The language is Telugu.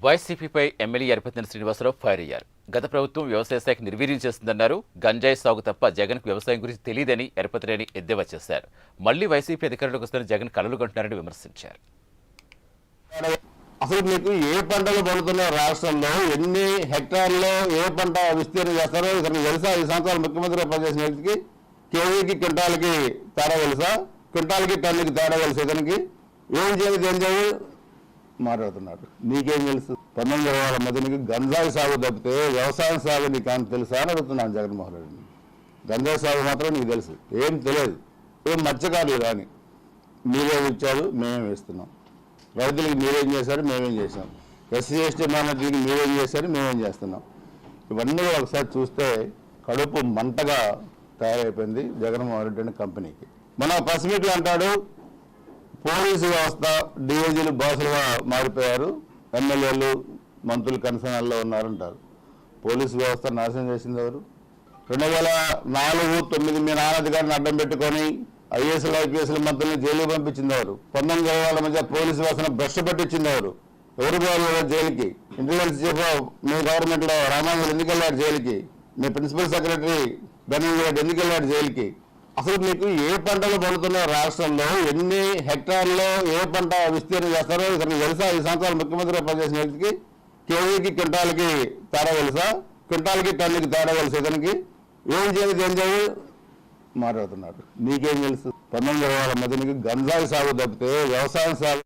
వైసీపీపై ఎమ్మెల్యే ఎరపతినేని శ్రీనివాసరావు ఫైర్ అయ్యారు. గత ప్రభుత్వం వ్యవసాయ శాఖ నిర్వీర్యం చేస్తుందన్నారు. గంజాయి సాగు తప్ప జగన్కు వ్యవసాయం గురించి తెలియదని ఎరపతినేని ఎద్దేవా చేశారు. మళ్లీ వైసీపీ అధికారంలోకి వస్తున్న జగన్ కలలు కంటున్నారని విమర్శించారు. అసలు మీకు ఏ పంటలు పండుతున్న రాష్ట్రంలో ఎన్ని హెక్టార్లో ఏ పంట విస్తీర్ణం చేస్తారో ఇతనికి తెలుసా? ఈ సంవత్సరాలు ముఖ్యమంత్రిగా పనిచేసిన వ్యక్తికి కేజీకి క్వింటాల్కి తేడా తెలుసా? క్వింటాల్కి టన్నుకి తేడా తెలుసు? ఇతనికి ఏం చేయాలి మాట్లాడుతున్నాడు. నీకేం తెలుసు? 1920 మధ్యనికి గంజాయి సాగు తప్పితే వ్యవసాయం సాగు నీకు అని తెలుసా అని అడుగుతున్నాను జగన్మోహన్ రెడ్డిని. గంజాయి సాగు మాత్రం నీకు తెలుసు, ఏం తెలియదు. ఏం మత్స్యకారులు కానీ మీరేం ఇచ్చారు, మేమేం వేస్తున్నాం. రైతులకి మీరేం చేశారు, మేమేం చేసాం. ఎస్సీ ఎస్టీ మైనార్టీకి మీరేం చేశారు, మేమేం చేస్తున్నాం. ఇవన్నీ ఒకసారి చూస్తే కడుపు మంటగా తయారైపోయింది జగన్మోహన్ రెడ్డి అనే కంపెనీకి. మన పసిమిట్లు అంటాడు పోలీసు వ్యవస్థ డిఐజీలు బాసులుగా మారిపోయారు, ఎమ్మెల్యేలు మంత్రులు కన్సర్న్లో ఉన్నారంటారు. పోలీసు వ్యవస్థ నాశనం చేసింది ఎవరు? 2004-9 మీ నాన్నగారిని అడ్డం పెట్టుకొని ఐఏఎస్లు ఐపీఎస్ల మంత్రులను జైలుకి పంపించింది ఎవరు? 1920 మధ్య పోలీసు వ్యవస్థను భ్రష్టు పట్టించింది ఎవరు? ఎవరు పోవాలి జైలుకి? ఇంటెలిజెన్స్ చీఫ్ మీ గవర్నమెంట్లో రామాంజలి ఎందుకు వెళ్ళాడు జైలుకి? మీ ప్రిన్సిపల్ సెక్రటరీ ధనంజయ రెడ్డి ఎందుకు వెళ్ళాడు జైలుకి? అసలు మీకు ఏ పంటలు పండుతున్న రాష్ట్రంలో ఎన్ని హెక్టార్లో ఏ పంట విస్తీర్ణం చేస్తారో ఇతనికి తెలుసా? ఈ సంవత్సరాలు ముఖ్యమంత్రిగా పనిచేసిన వ్యక్తికి కేజీకి క్వింటాల్కి తేడా తెలుసా? క్వింటాల్కి టన్నుకి తేడా తెలుసు? ఇతనికి ఏం చేయాలి మాట్లాడుతున్నాడు. నీకేం తెలుసు? 1920 మధ్యనికి గంజాయి సాగు తప్పితే వ్యవసాయం సాగు